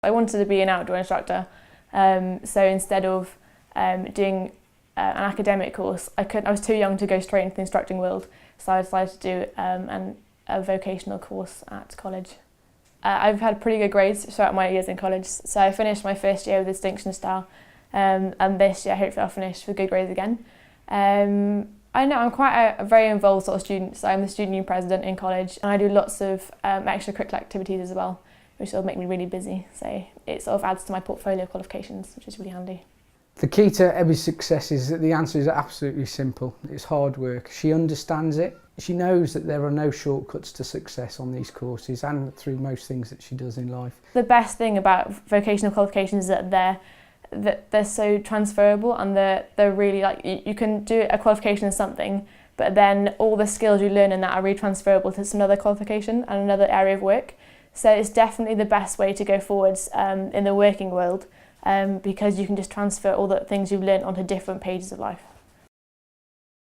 I wanted to be an outdoor instructor, so instead of doing an academic course, I was too young to go straight into the instructing world, so I decided to do a vocational course at college. I've had pretty good grades throughout my years in college, so I finished my first year with a distinction star, and this year hopefully I'll finish with good grades again. I know I'm quite a very involved sort of student, so I'm the student union president in college, and I do lots of extracurricular activities as well, which sort of make me really busy, so it sort of adds to my portfolio qualifications, which is really handy. The key to Ebbi's success is that the answer is absolutely simple. It's hard work. She understands it. She knows that there are no shortcuts to success on these courses and through most things that she does in life. The best thing about vocational qualifications is that they're so transferable, and they're really like, you can do a qualification in something, but then all the skills you learn in that are really transferable to another qualification and another area of work. So it's definitely the best way to go forwards in the working world, because you can just transfer all the things you've learned onto different pages of life.